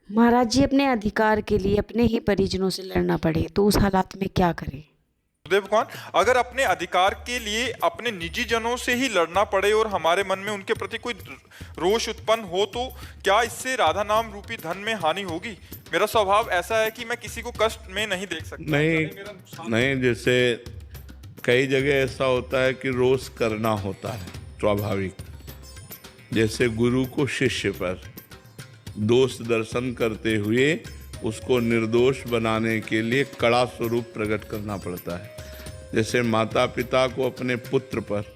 महाराज जी, अपने अधिकार के लिए अपने ही परिजनों से लड़ना पड़े तो उस हालात में क्या करें? गुरुदेव भगवान, अगर अपने अधिकार के लिए अपने निजी जनों से ही लड़ना पड़े और हमारे मन में उनके प्रति कोई रोष उत्पन्न हो, तो क्या इससे राधा नाम रूपी धन में हानि होगी? मेरा स्वभाव ऐसा है कि मैं किसी को कष्ट में नहीं देख सकता। नहीं नहीं, जैसे कई जगह ऐसा होता है कि रोष करना होता है स्वाभाविक। जैसे गुरु को शिष्य पर दोष दर्शन करते हुए उसको निर्दोष बनाने के लिए कड़ा स्वरूप प्रकट करना पड़ता है। जैसे माता पिता को अपने पुत्र पर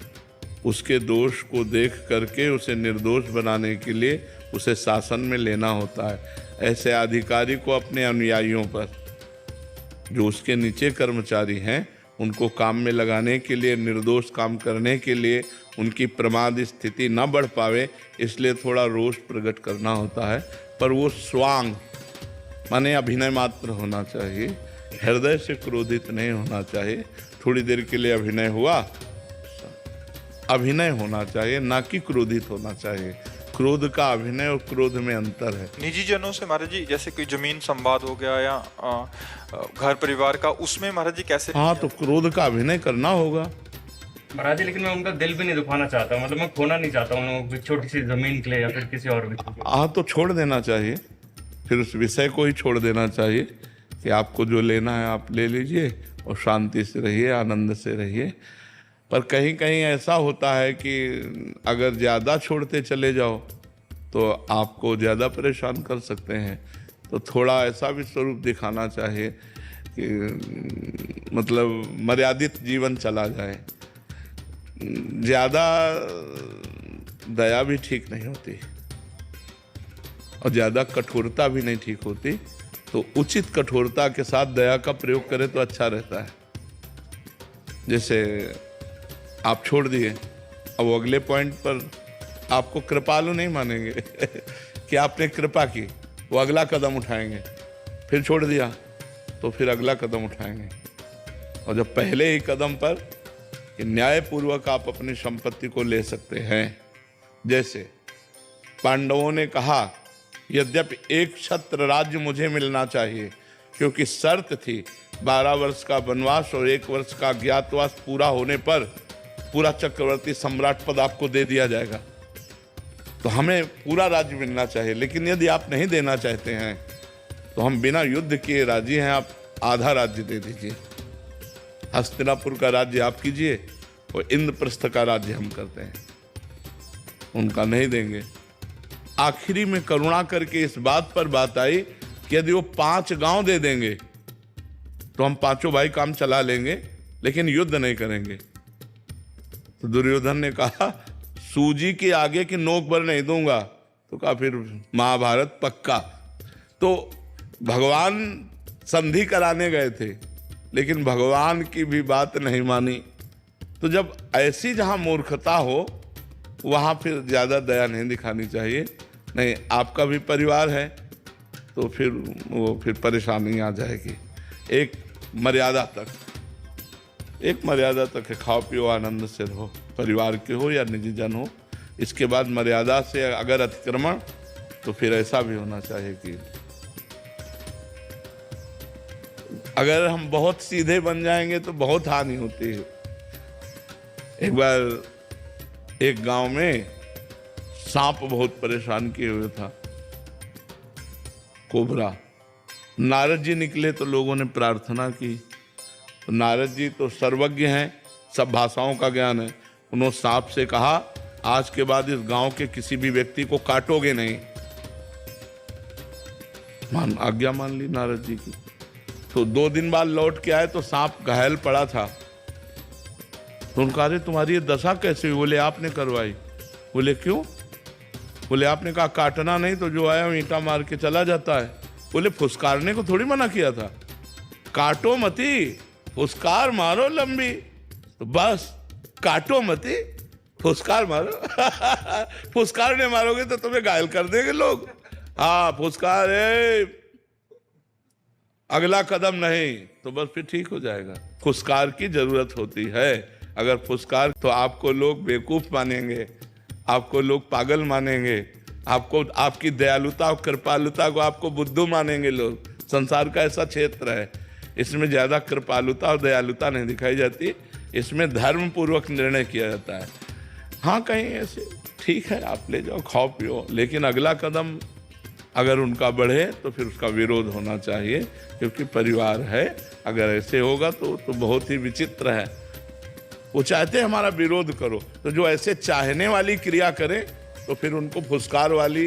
उसके दोष को देख करके उसे निर्दोष बनाने के लिए उसे शासन में लेना होता है, ऐसे अधिकारी को अपने अनुयायियों पर, जो उसके नीचे कर्मचारी हैं, उनको काम में लगाने के लिए, निर्दोष काम करने के लिए उनकी प्रमाद स्थिति न बढ़ पावे, इसलिए थोड़ा रोष प्रकट करना होता है। पर वो स्वांग माने अभिनय मात्र होना चाहिए, हृदय से क्रोधित नहीं होना चाहिए। थोड़ी देर के लिए अभिनय हुआ, अभिनय होना चाहिए, ना कि क्रोधित होना चाहिए। क्रोध का अभिनय और क्रोध में अंतर है। निजी जनों से महाराज जी, जैसे कोई जमीन संवाद हो गया या घर परिवार का, उसमें महाराज जी कैसे? हाँ, तो क्रोध का अभिनय करना होगा महाराज जी, लेकिन मैं उनका दिल भी नहीं दुखाना चाहता, मतलब मैं खोना नहीं चाहता उन लोगों की छोटी सी जमीन के लिए या फिर किसी और भी। हाँ, तो छोड़ देना चाहिए, फिर उस विषय को ही छोड़ देना चाहिए कि आपको जो लेना है आप ले लीजिए और शांति से रहिए, आनंद से रहिए। पर कहीं कहीं ऐसा होता है कि अगर ज़्यादा छोड़ते चले जाओ तो आपको ज़्यादा परेशान कर सकते हैं। तो थोड़ा ऐसा भी स्वरूप दिखाना चाहिए कि मतलब मर्यादित जीवन चला जाए। ज़्यादा दया भी ठीक नहीं होती और ज़्यादा कठोरता भी नहीं ठीक होती, तो उचित कठोरता के साथ दया का प्रयोग करें तो अच्छा रहता है। जैसे आप छोड़ दिए, अब अगले पॉइंट पर आपको कृपालु नहीं मानेंगे कि आपने कृपा की, वो अगला कदम उठाएंगे। फिर छोड़ दिया तो फिर अगला कदम उठाएंगे। और जब पहले ही कदम पर कि न्यायपूर्वक आप अपनी संपत्ति को ले सकते हैं, जैसे पांडवों ने कहा यद्यपि एक छत्र राज्य मुझे मिलना चाहिए, क्योंकि शर्त थी 12 वर्ष का वनवास और 1 वर्ष का ज्ञातवास पूरा होने पर पूरा चक्रवर्ती सम्राट पद आपको दे दिया जाएगा, तो हमें पूरा राज्य मिलना चाहिए। लेकिन यदि आप नहीं देना चाहते हैं तो हम बिना युद्ध किए राजी हैं, आप आधा राज्य दे दीजिए। हस्तिनापुर का राज्य आप कीजिए और इंद्रप्रस्थ का राज्य हम करते हैं। उनका नहीं देंगे। आखिरी में करुणा करके इस बात पर बात आई कि यदि वो 5 गांव दे देंगे तो हम 5 भाई काम चला लेंगे, लेकिन युद्ध नहीं करेंगे। तो दुर्योधन ने कहा सूजी के आगे की नोक पर नहीं दूंगा, तो कहा फिर महाभारत पक्का। तो भगवान संधि कराने गए थे, लेकिन भगवान की भी बात नहीं मानी। तो जब ऐसी जहां मूर्खता हो वहाँ फिर ज़्यादा दया नहीं दिखानी चाहिए। नहीं, आपका भी परिवार है तो फिर परेशानी आ जाएगी। एक मर्यादा तक है, खाओ पियो आनंद से रहो, परिवार के हो या निजी जन हो। इसके बाद मर्यादा से अगर अतिक्रमण, तो फिर ऐसा भी होना चाहिए कि अगर हम बहुत सीधे बन जाएंगे तो बहुत हानि होती है। एक बार एक गांव में सांप बहुत परेशान किए हुए था, कोबरा। नारद जी निकले तो लोगों ने प्रार्थना की। तो नारद जी तो सर्वज्ञ हैं, सब भाषाओं का ज्ञान है। उन्होंने सांप से कहा आज के बाद इस गांव के किसी भी व्यक्ति को काटोगे नहीं। आज्ञा मान ली नारद जी की। तो 2 दिन बाद लौट के आए तो सांप घायल पड़ा था। तो उनका अरे तुम्हारी ये दशा कैसे हुई? बोले आपने करवाई। बोले क्यों? बोले आपने कहा काटना नहीं, तो जो आया ईंटा मार के चला जाता है। बोले फुसकारने को थोड़ी मना किया था, काटो मती, फुसकार मारो लंबी। तो बस काटो मती, फुसकार मारो फुसकारने मारोगे तो तुम्हें घायल कर देंगे लोग। हाँ, फुसकार है, अगला कदम नहीं, तो बस फिर ठीक हो जाएगा। फुसकार की जरूरत होती है। अगर फुसकार तो आपको लोग बेवकूफ मानेंगे, आपको लोग पागल मानेंगे, आपको आपकी दयालुता और कृपालुता को आपको बुद्धू मानेंगे लोग। संसार का ऐसा क्षेत्र है, इसमें ज़्यादा कृपालुता और दयालुता नहीं दिखाई जाती, इसमें धर्म पूर्वक निर्णय किया जाता है। हाँ, कहीं ऐसे ठीक है, आप ले जाओ, खाओ पियो, लेकिन अगला कदम अगर उनका बढ़े तो फिर उसका विरोध होना चाहिए, क्योंकि परिवार है। अगर ऐसे होगा तो बहुत ही विचित्र है। वो चाहते हैं हमारा विरोध करो, तो जो ऐसे चाहने वाली क्रिया करे तो फिर उनको फुसकार वाली,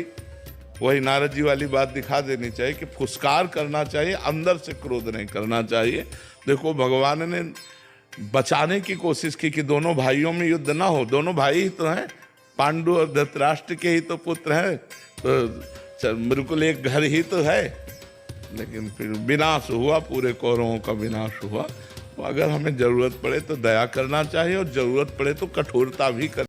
वही नारद जी वाली बात दिखा देनी चाहिए कि फुसकार करना चाहिए, अंदर से क्रोध नहीं करना चाहिए। देखो, भगवान ने बचाने की कोशिश की कि दोनों भाइयों में युद्ध ना हो। दोनों भाई ही तो हैं, पांडु और धृतराष्ट्र के ही तो पुत्र हैं, तो बिल्कुल एक घर ही तो है। लेकिन फिर विनाश हुआ, पूरे कौरवों का विनाश हुआ। तो अगर हमें ज़रूरत पड़े तो दया करना चाहिए, और ज़रूरत पड़े तो कठोरता भी कर